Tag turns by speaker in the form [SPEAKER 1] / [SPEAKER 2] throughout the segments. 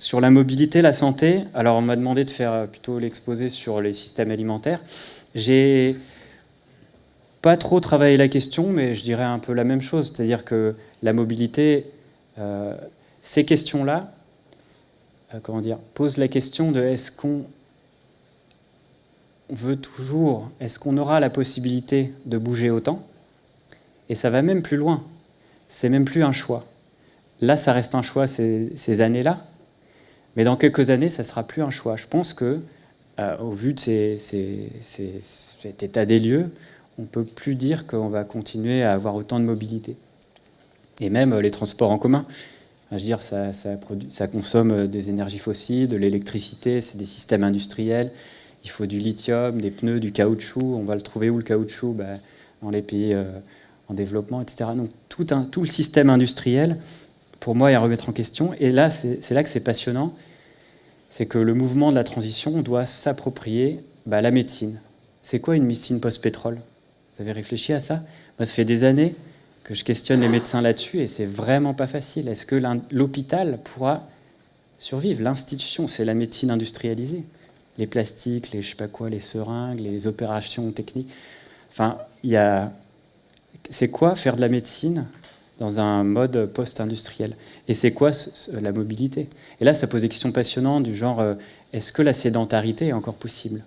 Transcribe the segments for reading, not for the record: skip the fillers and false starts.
[SPEAKER 1] sur la mobilité, la santé, alors on m'a demandé de faire plutôt l'exposé sur les systèmes alimentaires. J'ai pas trop travaillé la question, mais je dirais un peu la même chose, c'est-à-dire que la mobilité, ces questions-là, posent la question de est-ce qu'on veut toujours, est-ce qu'on aura la possibilité de bouger autant? Et ça va même plus loin, c'est même plus un choix. Là, ça reste un choix ces années-là, mais dans quelques années, ça ne sera plus un choix. Je pense que, au vu de cet état des lieux, on ne peut plus dire qu'on va continuer à avoir autant de mobilité. Et même les transports en commun, je veux dire, ça consomme des énergies fossiles, de l'électricité, c'est des systèmes industriels, il faut du lithium, des pneus, du caoutchouc. On va le trouver où le caoutchouc? Dans les pays en développement, etc. Donc tout le système industriel, pour moi, est à remettre en question. Et là, c'est là que c'est passionnant, c'est que le mouvement de la transition doit s'approprier la médecine. C'est quoi une médecine post-pétrole? Vous avez réfléchi à ça? Ça fait des années que je questionne les médecins là-dessus et c'est vraiment pas facile. Est-ce que l'hôpital pourra survivre? L'institution, c'est la médecine industrialisée. Les plastiques, les je sais pas quoi, les seringues, les opérations techniques. Enfin, c'est quoi faire de la médecine dans un mode post-industriel? Et c'est quoi la mobilité? Et là, ça pose des questions passionnantes du genre, est-ce que la sédentarité est encore possible?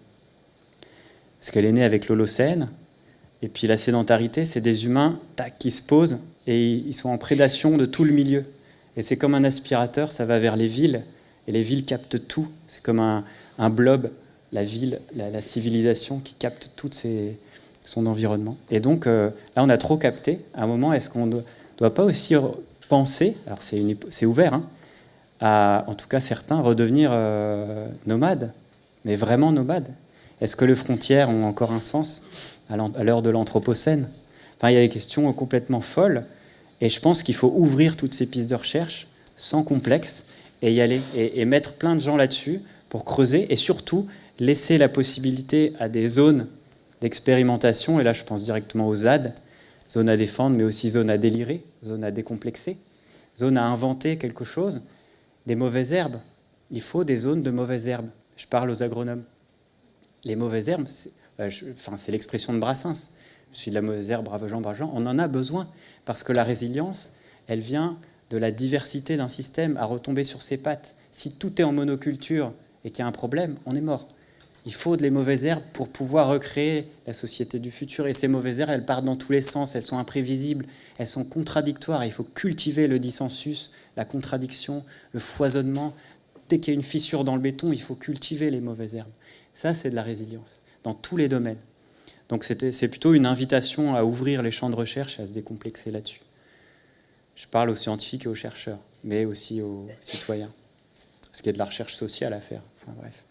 [SPEAKER 1] Parce qu'elle est née avec l'Holocène, et puis la sédentarité, c'est des humains qui se posent, et ils sont en prédation de tout le milieu. Et c'est comme un aspirateur, ça va vers les villes, et les villes captent tout. C'est comme un blob, la ville, la civilisation qui capte tout son environnement. Et donc, là, on a trop capté. À un moment, est-ce qu'on ne doit pas aussi penser, alors c'est ouvert, à, en tout cas certains, redevenir nomades, mais vraiment nomades? Est-ce que les frontières ont encore un sens à l'heure de l'Anthropocène? Enfin, il y a des questions complètement folles, et je pense qu'il faut ouvrir toutes ces pistes de recherche sans complexe, et y aller, et mettre plein de gens là-dessus pour creuser, et surtout laisser la possibilité à des zones d'expérimentation, et là je pense directement aux ZAD, zones à défendre, mais aussi zones à délirer, zones à décomplexer, zones à inventer quelque chose, des mauvaises herbes. Il faut des zones de mauvaises herbes. Je parle aux agronomes. Les mauvaises herbes, c'est l'expression de Brassens. Je suis de la mauvaise herbe, brave Jean, on en a besoin, parce que la résilience, elle vient de la diversité d'un système à retomber sur ses pattes. Si tout est en monoculture et qu'il y a un problème, on est mort. Il faut les mauvaises herbes pour pouvoir recréer la société du futur. Et ces mauvaises herbes, elles partent dans tous les sens, elles sont imprévisibles, elles sont contradictoires. Il faut cultiver le dissensus, la contradiction, le foisonnement. Dès qu'il y a une fissure dans le béton, il faut cultiver les mauvaises herbes. Ça, c'est de la résilience, dans tous les domaines. Donc c'est plutôt une invitation à ouvrir les champs de recherche et à se décomplexer là-dessus. Je parle aux scientifiques et aux chercheurs, mais aussi aux citoyens. Parce qu'il y a de la recherche sociale à faire. Enfin, bref.